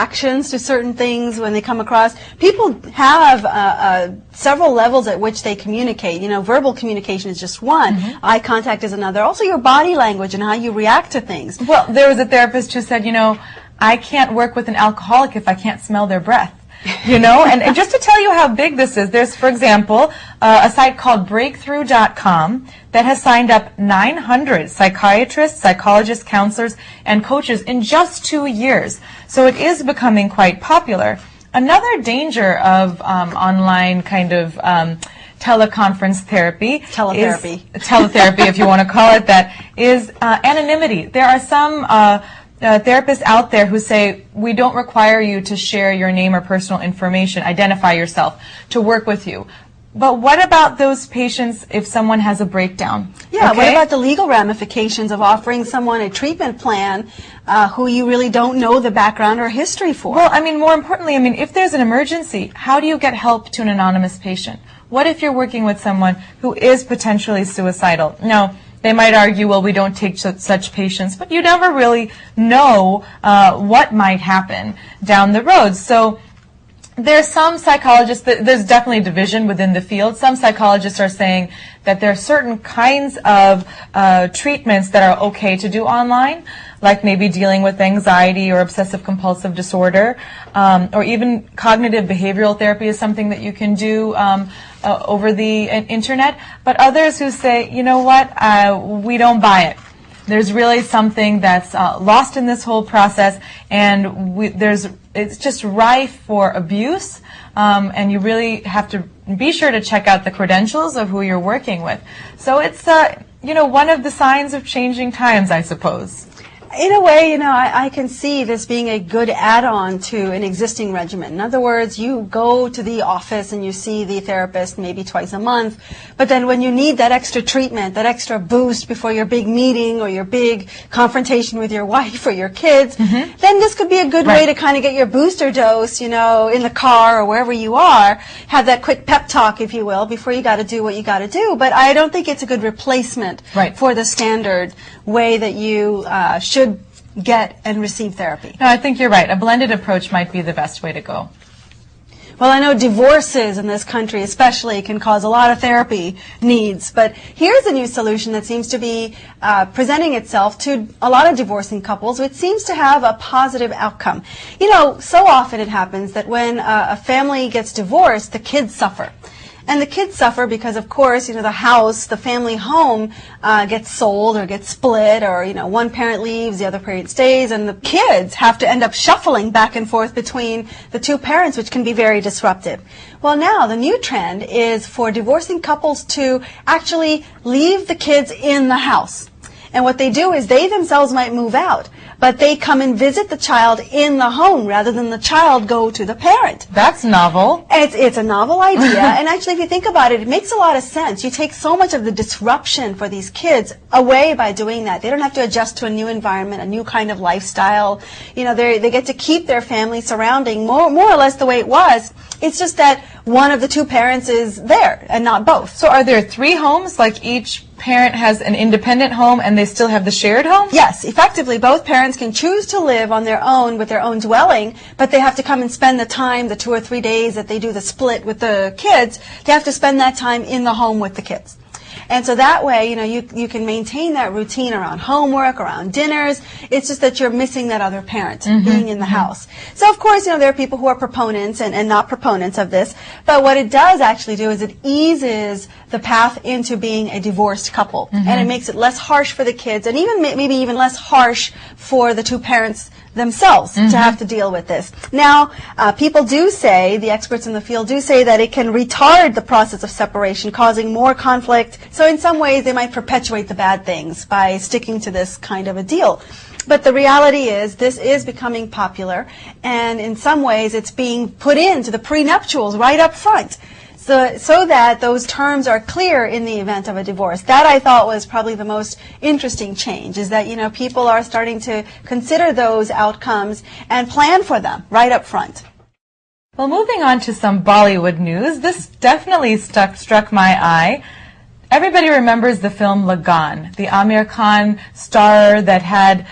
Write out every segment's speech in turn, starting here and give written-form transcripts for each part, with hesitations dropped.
reactions to certain things when they come across. People have several levels at which they communicate. You know, verbal communication is just one. Eye contact is another. Also your body language and how you react to things. Well, there was a therapist who said, you know, I can't work with an alcoholic if I can't smell their breath. You know, and just to tell you how big this is, there's, for example, a site called breakthrough.com that has signed up 900 psychiatrists, psychologists, counselors, and coaches in just 2 years. So it is becoming quite popular. Another danger of online kind of teleconference therapy, teletherapy if you want to call it that, is anonymity. There are some therapists out there who say, we don't require you to share your name or personal information, identify yourself, to work with you. But what about those patients if someone has a breakdown? Yeah, okay? What about the legal ramifications of offering someone a treatment plan who you really don't know the background or history for? Well, I mean, more importantly, I mean, if there's an emergency, how do you get help to an anonymous patient? What if you're working with someone who is potentially suicidal? Now, they might argue, well, we don't take such patients, but you never really know what might happen down the road. So there's some psychologists, there's definitely a division within the field. Some psychologists are saying that there are certain kinds of treatments that are okay to do online, like maybe dealing with anxiety or obsessive compulsive disorder, or even cognitive behavioral therapy is something that you can do over the internet. But others who say, you know what, we don't buy it. There's really something that's lost in this whole process, and it's just rife for abuse, and you really have to be sure to check out the credentials of who you're working with. So it's, you know, one of the signs of changing times, I suppose. In a way, you know, I can see this being a good add-on to an existing regimen. In other words, you go to the office and you see the therapist maybe twice a month, but then when you need that extra treatment, that extra boost before your big meeting or your big confrontation with your wife or your kids, then this could be a good way to kind of get your booster dose, you know, in the car or wherever you are, have that quick pep talk, if you will, before you got to do what you got to do. But I don't think it's a good replacement for the standard way that you should get and receive therapy. No, I think you're right. A blended approach might be the best way to go. Well, I know divorces in this country especially can cause a lot of therapy needs, but here's a new solution that seems to be presenting itself to a lot of divorcing couples, which seems to have a positive outcome. You know, so often it happens that when a family gets divorced, the kids suffer. And the kids suffer because, of course, you know, the house, the family home gets sold or gets split, or, you know, one parent leaves, the other parent stays, and the kids have to end up shuffling back and forth between the two parents, which can be very disruptive. Well, now the new trend is for divorcing couples to actually leave the kids in the house. And what they do is they themselves might move out, but they come and visit the child in the home rather than the child go to the parent. That's novel. It's a novel idea, and actually if you think about it, it makes a lot of sense. You take so much of the disruption for these kids away by doing that. They don't have to adjust to a new environment, a new kind of lifestyle. You know, they get to keep their family surrounding more or less the way it was. It's just that one of the two parents is there and not both. So are there 3 homes, like each parent has an independent home and they still have the shared home? Yes, effectively both parents can choose to live on their own with their own dwelling, but they have to come and spend the time, the 2 or 3 days that they do the split with the kids, they have to spend that time in the home with the kids. And so that way, you know, you can maintain that routine around homework, around dinners. It's just that you're missing that other parent being in the house. So, of course, you know, there are people who are proponents and not proponents of this. But what it does actually do is it eases the path into being a divorced couple. And it makes it less harsh for the kids, and even maybe even less harsh for the two parents themselves to have to deal with this. Now, people do say, the experts in the field do say that it can retard the process of separation, causing more conflict. So in some ways, they might perpetuate the bad things by sticking to this kind of a deal. But the reality is, this is becoming popular, and in some ways, it's being put into the prenuptials right up front. So that those terms are clear in the event of a divorce. That I thought was probably the most interesting change, is that, you know, people are starting to consider those outcomes and plan for them right up front. Well, moving on to some Bollywood news, this definitely struck my eye. Everybody remembers the film Lagaan, the Amir Khan star that had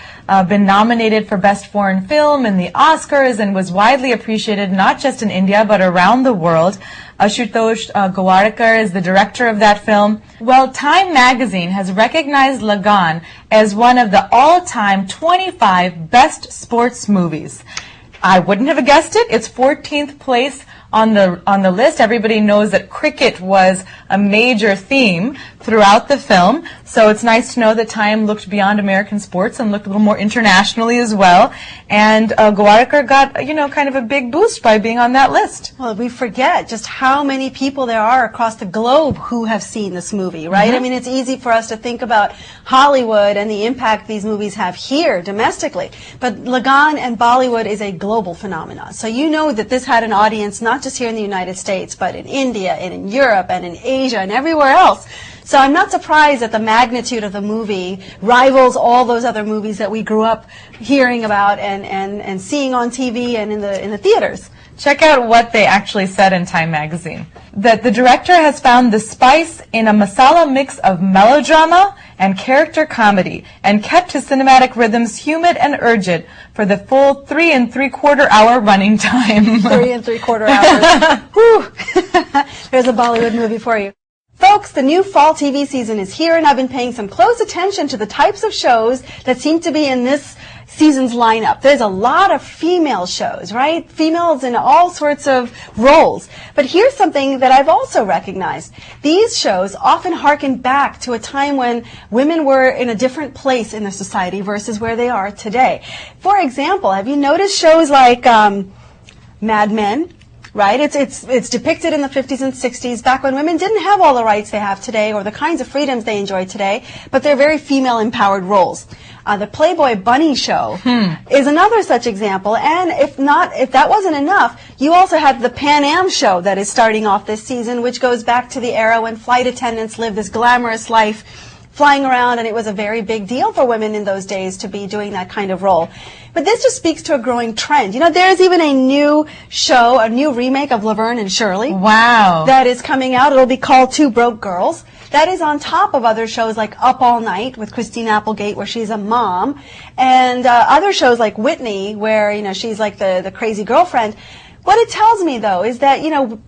been nominated for Best Foreign Film in the Oscars and was widely appreciated not just in India but around the world. Ashutosh Gowarkar is the director of that film. Well, Time magazine has recognized Lagaan as one of the all-time 25 best sports movies. I wouldn't have guessed it. It's 14th place on the list. Everybody knows that cricket was a major theme throughout the film, so it's nice to know that Time looked beyond American sports and looked a little more internationally as well. And Gowarkar got, kind of a big boost by being on that list. Well, we forget just how many people there are across the globe who have seen this movie, right? Mm-hmm. I mean, it's easy for us to think about Hollywood and the impact these movies have here domestically, but Lagaan and Bollywood is a global phenomenon. So you know that this had an audience not just here in the United States, but in India and in Europe and in Asia and everywhere else. So I'm not surprised that the magnitude of the movie rivals all those other movies that we grew up hearing about and seeing on TV and in the theaters. Check out what they actually said in Time magazine. That the director has found the spice in a masala mix of melodrama and character comedy and kept his cinematic rhythms humid and urgent for the full 3 3/4 hour running time. 3 3/4 hours. Whew. There's a Bollywood movie for you. Folks, the new fall TV season is here, and I've been paying some close attention to the types of shows that seem to be in this season's lineup. There's a lot of female shows, right? Females in all sorts of roles. But here's something that I've also recognized. These shows often harken back to a time when women were in a different place in the society versus where they are today. For example, have you noticed shows like Mad Men? Right? It's depicted in the 50s and 60s, back when women didn't have all the rights they have today or the kinds of freedoms they enjoy today, but they're very female-empowered roles. The Playboy Bunny show is another such example, and if that wasn't enough, you also have the Pan Am show that is starting off this season, which goes back to the era when flight attendants lived this glamorous life flying around, and it was a very big deal for women in those days to be doing that kind of role. But this just speaks to a growing trend. There's even a new show, a new remake of Laverne and Shirley. Wow. That is coming out. It'll be called Two Broke Girls. That is on top of other shows like Up All Night with Christine Applegate, where she's a mom, and other shows like Whitney, where, she's like the crazy girlfriend. What it tells me, though, is that,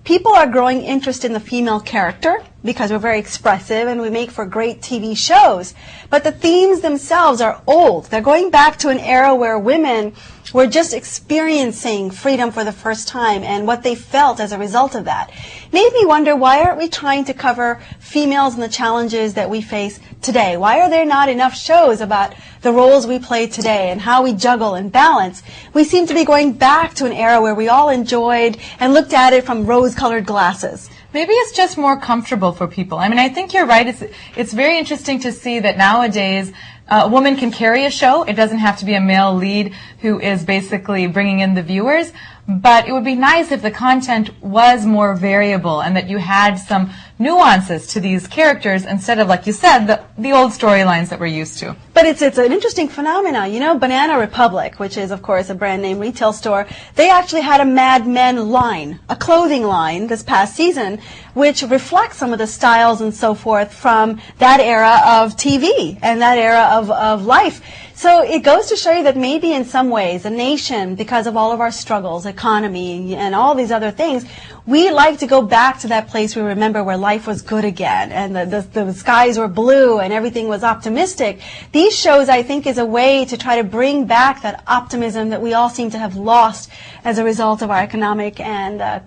people are growing interest in the female character because we're very expressive and we make for great TV shows. But the themes themselves are old. They're going back to an era where women were just experiencing freedom for the first time and what they felt as a result of that. Made me wonder, why aren't we trying to cover females and the challenges that we face today? Why are there not enough shows about the roles we play today and how we juggle and balance? We seem to be going back to an era where we all enjoyed and looked at it from rose-colored glasses. Maybe it's just more comfortable for people. I mean, I think you're right. It's very interesting to see that nowadays a woman can carry a show. It doesn't have to be a male lead who is basically bringing in the viewers. But it would be nice if the content was more variable and that you had some nuances to these characters instead of, like you said, the old storylines that we're used to. But it's an interesting phenomenon. Banana Republic, which is, of course, a brand name retail store, they actually had a Mad Men line, a clothing line this past season, which reflects some of the styles and so forth from that era of TV and that era of life. So it goes to show you that maybe in some ways, a nation, because of all of our struggles, economy, and all these other things, we like to go back to that place we remember where life was good again, and the skies were blue and everything was optimistic. These shows, I think, is a way to try to bring back that optimism that we all seem to have lost as a result of our economic and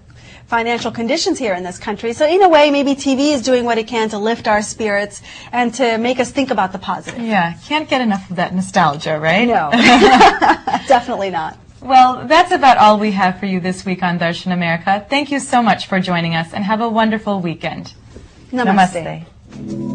financial conditions here in this country. So in a way, maybe TV is doing what it can to lift our spirits and to make us think about the positive. Yeah, can't get enough of that nostalgia, right? No, definitely not. Well, that's about all we have for you this week on Darshan America. Thank you so much for joining us, and have a wonderful weekend. Namaste. Namaste.